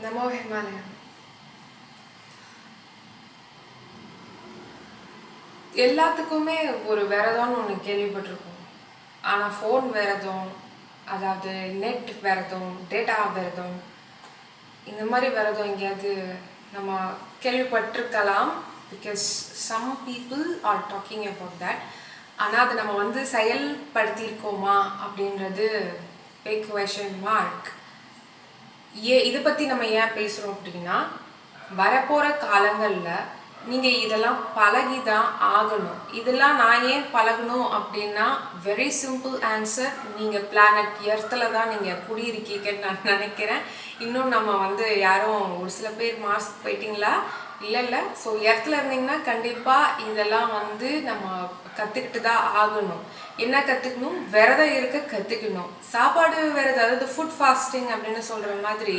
Namo Himalaya. எல்லாத்துக்குமே ஒரு விரதம்னு ஒன்று கேள்விப்பட்டிருக்கோம். ஆனால் ஃபோன் விரதம், அதாவது நெட் விரதம், டேட்டா விரதம், இந்த மாதிரி விரதம் எங்கேயாவது நம்ம கேள்விப்பட்டிருக்கலாம். Because some people are talking about that. ஆனால் அதை நம்ம வந்து செயல்படுத்தியிருக்கோமா அப்படின்றது பிக் குவெஸ்சன் மார்க். இதை பற்றி நம்ம ஏன் பேசுகிறோம் அப்படின்னா, வரப்போகிற காலங்களில் நீங்கள் இதெல்லாம் பழகி தான் ஆகணும். இதெல்லாம் நான் ஏன் பழகணும் அப்படின்னா, வெரி சிம்பிள் ஆன்சர். நீங்கள் பிளானட் எர்த்தில் தான் நீங்கள் குடியிருக்கீங்கன்னு நான் நினைக்கிறேன். இன்னும் நம்ம வந்து யாரும் ஒரு சில பேர் மார்ஸ்க்கு போயிட்டீங்களா? இல்லை. ஸோ எர்த்தில் இருந்தீங்கன்னா கண்டிப்பாக இதெல்லாம் வந்து நம்ம கற்றுக்கிட்டு தான் ஆகணும். என்ன கற்றுக்கணும்? விரதம் இருக்க கற்றுக்கணும். சாப்பாடு விரதம், அதாவது ஃபுட் ஃபாஸ்டிங் அப்படின்னு சொல்கிற மாதிரி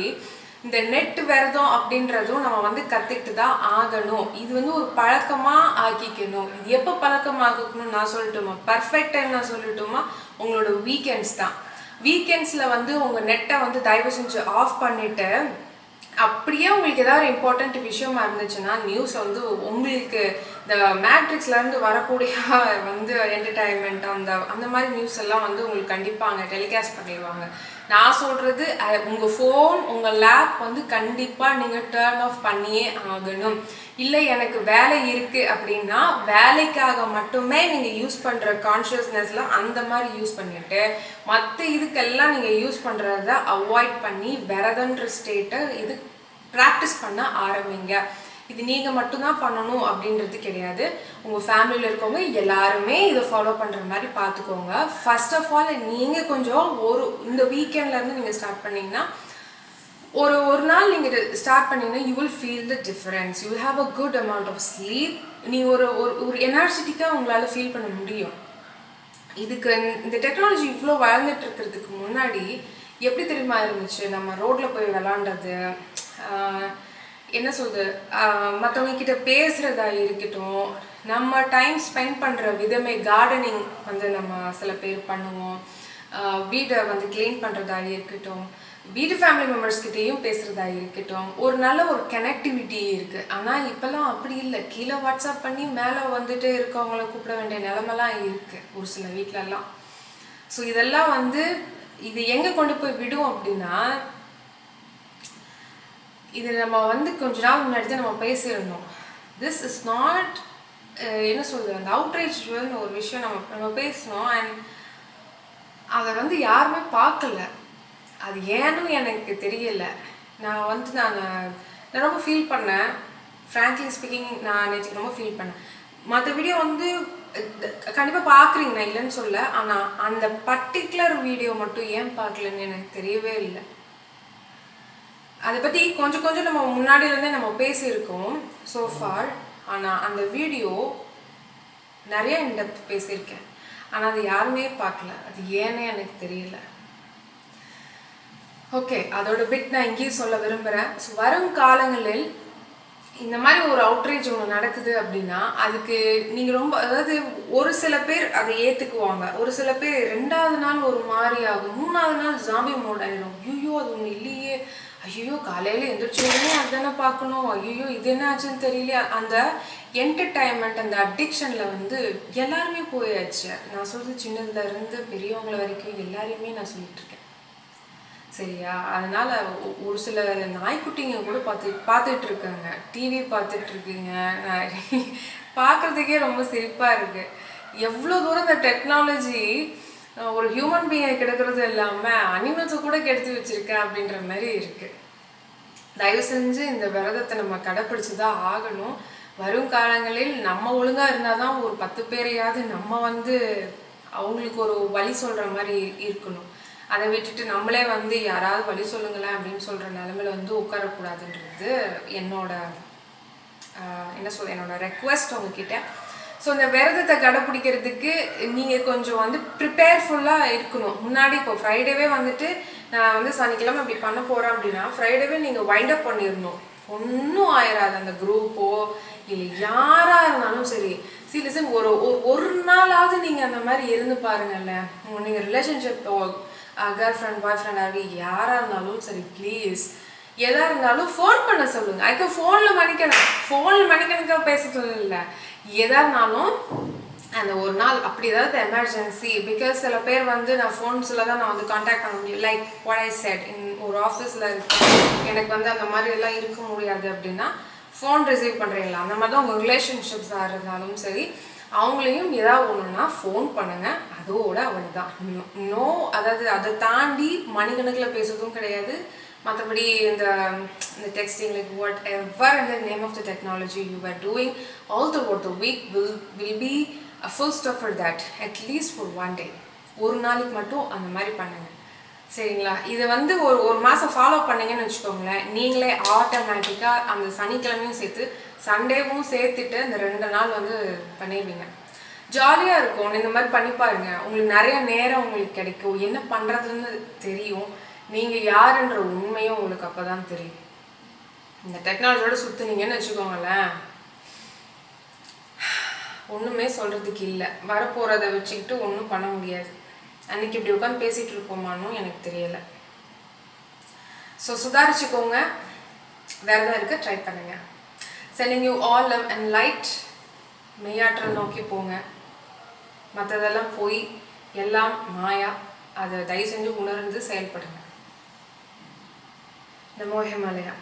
இந்த நெட் விரதம் அப்படின்றதும் நம்ம வந்து கற்றுக்கிட்டு தான் ஆகணும். இது வந்து ஒரு பழக்கமாக ஆக்கிக்கணும். இது எப்போ பழக்கமாக்கணும்னு நான் சொல்லட்டுமா? பர்ஃபெக்ட் டைம் நான் சொல்லட்டுமா? உங்களோட வீக்கெண்ட்ஸ் தான். வீக்கெண்ட்ஸில் வந்து உங்கள் நெட்டை வந்து தயவு செஞ்சு ஆஃப் பண்ணிவிட்டு, அப்படியே உங்களுக்கு ஏதாவது இம்பார்ட்டண்ட் விஷயமா இருந்துச்சுன்னா, நியூஸ் வந்து உங்களுக்கு இந்த மேட்ரிக்ஸ்லேருந்து வரக்கூடிய வந்து என்டர்டைன்மெண்ட் அந்த மாதிரி நியூஸ் எல்லாம் வந்து உங்களுக்கு கண்டிப்பாக அங்கே டெலிகாஸ்ட் பண்ணிடுவாங்க. நான் சொல்கிறது, உங்கள் ஃபோன், உங்கள் லேப் வந்து கண்டிப்பாக நீங்கள் டர்ன் ஆஃப் பண்ணியே ஆகணும். இல்லை எனக்கு வேலை இருக்குது அப்படின்னா, வேலைக்காக மட்டுமே நீங்கள் யூஸ் பண்ணுற கான்ஷியஸ்னஸில் அந்த மாதிரி யூஸ் பண்ணிவிட்டு, மற்ற இதுக்கெல்லாம் நீங்கள் யூஸ் பண்ணுறத அவாய்ட் பண்ணி விரதன்ற ஸ்டேட்டை இது ப்ராக்டிஸ் பண்ண ஆரம்பிங்க. இது நீங்கள் மட்டும்தான் பண்ணணும் அப்படின்றது கிடையாது. உங்கள் ஃபேமிலியில் இருக்கவங்க எல்லாருமே இதை ஃபாலோ பண்ணுற மாதிரி பார்த்துக்கோங்க. ஃபர்ஸ்ட் ஆஃப் ஆல் நீங்கள் கொஞ்சம் இந்த வீக்கெண்ட்லேருந்து நீங்கள் ஸ்டார்ட் பண்ணிங்கன்னா, ஒரு நாள் நீங்கள் ஸ்டார்ட் பண்ணிங்கன்னா, you will feel the difference. You will have a good amount of sleep. நீங்கள் ஒரு எனர்ஜெட்டிக்காக உங்களால் ஃபீல் பண்ண முடியும். இதுக்கு இந்த டெக்னாலஜி இவ்வளோ வளர்ந்துட்டு இருக்கிறதுக்கு முன்னாடி எப்படி தெரியுமா இருந்துச்சு? நம்ம ரோட்டில் போய் விளாண்டது, என்ன சொல்றது, மற்றவங்க கிட்ட பேசுகிறதா இருக்கட்டும், நம்ம டைம் ஸ்பெண்ட் பண்ணுற விதமே, கார்டனிங் வந்து நம்ம சில பேர் பண்ணுவோம், வீடை வந்து க்ளீன் பண்ணுறதா இருக்கட்டும், வீட்டு ஃபேமிலி மெம்பர்ஸ்கிட்டையும் பேசுகிறதா இருக்கட்டும், ஒரு நல்ல ஒரு கனெக்டிவிட்டி இருக்குது. ஆனால் இப்போல்லாம் அப்படி இல்லை. கீழே வாட்ஸ்அப் பண்ணி மேலே வந்துட்டு இருக்கவங்கள கூப்பிட வேண்டிய நிலமெல்லாம் இருக்குது ஒரு சில வீட்டிலலாம். ஸோ இதெல்லாம் வந்து இது எங்கே கொண்டு போய் விடும் அப்படின்னா, இது நம்ம வந்து கொஞ்ச நாள் முன்னாடி நம்ம பேசிடணும். திஸ் இஸ் நாட், என்ன சொல்கிறது, அந்த அவுட்ரேஜ்னு ஒரு விஷயம் நம்ம பேசணும். அண்ட் அதை வந்து யாருமே பார்க்கல. அது ஏன்னு எனக்கு தெரியலை. நான் ரொம்ப ஃபீல் பண்ணேன். ஃப்ராங்க்லி ஸ்பீக்கிங், நான் நேற்றுக்கு ரொம்ப ஃபீல் பண்ணேன். மற்ற வீடியோ வந்து கண்டிப்பாக பார்க்குறீங்க, நான் இல்லைன்னு சொல்ல. ஆனால் அந்த பர்டிகுலர் வீடியோ மட்டும் ஏன் பார்க்கலன்னு எனக்கு தெரியவே இல்லை. அதை பற்றி கொஞ்சம் நம்ம முன்னாடியிலேருந்தே நம்ம பேசியிருக்கோம் சோஃபார். ஆனால் அந்த வீடியோ நிறைய இன்டெப்த் பேசியிருக்கேன். ஆனால் அது யாருமே பார்க்கல. அது ஏன்னே எனக்கு தெரியல. ஓகே, அதோட பிட் நான் இங்கேயும் சொல்ல விரும்புகிறேன். ஸோ வரும் காலங்களில் இந்த மாதிரி ஒரு அவுட்ரேஜ் ஒன்று நடக்குது அப்படின்னா, அதுக்கு நீங்கள் ரொம்ப, அதாவது ஒரு சில பேர் அதை ஏற்றுக்குவாங்க, ஒரு சில பேர் 2வது நாள் ஒரு மாதிரி ஆகும், 3வது நாள் ஜாம்பி மோட் ஆகிடும். ஐயோ அது ஒன்று இல்லையே, ஐயோ காலையில் எந்திரிச்சோடனே அதுதானே பார்க்கணும், ஐயோ இது என்ன ஆச்சுன்னு தெரியலையா. அந்த என்டர்டைன்மெண்ட், அந்த அடிக்ஷனில் வந்து எல்லாருமே போயாச்சு. நான் சொல்கிறது சின்னதுலேருந்து பெரியவங்கள வரைக்கும் எல்லாரையுமே நான் சொல்லிட்டுருக்கேன், சரியா? அதனால் ஒரு சில நாய்க்குட்டிங்க கூட பார்த்துட்டு இருக்காங்க, டிவி பார்த்துட்டு இருக்குங்க. பார்க்குறதுக்கே ரொம்ப சிரிப்பாக இருக்குது. எவ்வளோ தூரம் இந்த டெக்னாலஜி ஒரு ஹியூமன் பீயிங்கை கெடுக்கிறது இல்லாமல் அனிமல்ஸை கூட கெடுத்து வச்சுருக்கேன் அப்படின்ற மாதிரி இருக்குது. தயவு செஞ்சு இந்த விரதத்தை நம்ம கடைப்பிடிச்சு தான் ஆகணும். வரும் காலங்களில் நம்ம ஒழுங்காக இருந்தால் தான் ஒரு 10 பேரையாவது நம்ம வந்து அவங்களுக்கு ஒரு வழி சொல்கிற மாதிரி இருக்கணும். அதை விட்டுட்டு நம்மளே வந்து யாராவது வழி சொல்லுங்களேன் அப்படின்னு சொல்கிற நிலமையில வந்து உட்காரக்கூடாதுன்றது என்னோட என்னோட ரெக்வெஸ்ட் உங்ககிட்ட. ஸோ இந்த விரதத்தை கடைப்பிடிக்கிறதுக்கு நீங்கள் கொஞ்சம் வந்து ப்ரிப்பேர்ஃபுல்லாக இருக்கணும். முன்னாடி இப்போ ஃப்ரைடேவே வந்துட்டு நான் வந்து சனிக்கிழமை இப்படி பண்ண போகிறேன் அப்படின்னா, ஃப்ரைடேவே நீங்கள் வைண்ட் அப் பண்ணிடணும். ஒன்றும் ஆயிடாது. அந்த குரூப்போ இல்லை யாராக இருந்தாலும் சரி, லிசன், ஒரு நாளாவது நீங்கள் அந்த மாதிரி இருந்து பாருங்கல்ல. நீங்கள் ரிலேஷன்ஷிப், கேர்ள் ஃப்ரெண்ட், பாய் ஃப்ரெண்ட் ஆகி யாராக இருந்தாலும் சரி, ப்ளீஸ் எதா இருந்தாலும் ஃபோன் பண்ண சொல்லுங்க. அதுக்கு ஃபோனில் மணிக்கணக்காக பேச சொல்லல. எதா இருந்தாலும் அந்த ஒரு நாள் அப்படி ஏதாவது எமர்ஜென்சி, பிகாஸ் சில பேர் வந்து நான் ஃபோன்ஸில் தான் நான் வந்து காண்டாக்ட் பண்ண முடியும். லைக் வாட் ஐ செட், ஒரு ஆஃபீஸில் எனக்கு வந்து அந்த மாதிரி எல்லாம் இருக்க முடியாது அப்படின்னா ஃபோன் ரிசீவ் பண்ணுறீங்களா, அந்த மாதிரி தான் உங்கள் ரிலேஷன்ஷிப்ஸாக இருந்தாலும் சரி, அவங்களையும் ஏதாவது ஒன்றுனா ஃபோன் பண்ணுங்க. அதோட அவ்வளோதான். நோ, அதாவது அதை தாண்டி மணிக்கணக்கில் பேசுறதும் கிடையாது. மற்றபடி இந்த texting, like whatever in the name of the technology you are doing all throughout the week will be a full stop for that, at least for one day. ஒரு நாளைக்கு மட்டும் அந்த மாதிரி பண்ணுங்க, சரிங்களா? இதை வந்து ஒரு மாதம் ஃபாலோ பண்ணீங்கன்னு வச்சுக்கோங்களேன், நீங்களே ஆட்டோமேட்டிக்காக அந்த சனிக்கிழமையும் சேர்த்து சண்டேவும் சேர்த்துட்டு அந்த 2 நாள் வந்து பண்ணிடுவீங்க. ஜாலியாக இருக்கும். இந்த மாதிரி பண்ணி பாருங்க. உங்களுக்கு நிறைய நேரம் உங்களுக்கு கிடைக்கும். என்ன பண்ணுறதுன்னு தெரியும். நீங்கள் யாருன்ற உண்மையும் உங்களுக்கு அப்போ தான் தெரியும். இந்த டெக்னாலஜியோட சுற்றுனீங்கன்னு வச்சுக்கோங்களேன், ஒன்றுமே சொல்கிறதுக்கு இல்லை. வரப்போகிறத வச்சுக்கிட்டு ஒன்றும் பண்ண முடியாது. அன்றைக்கி இப்படி உட்காந்து பேசிகிட்டு இருப்போமானும் எனக்கு தெரியலை. ஸோ சுதாரிச்சுக்கோங்க. வேறு தான் இருக்க ட்ரை பண்ணுங்கள். sending you all love and light. மெய்யாற்றல் நோக்கி போங்க. மற்றதெல்லாம் போய் எல்லாம் மாயா. அதை தயவு செஞ்சு உணர்ந்து செயல்படுங்க. நமோ ஹிமாலயா.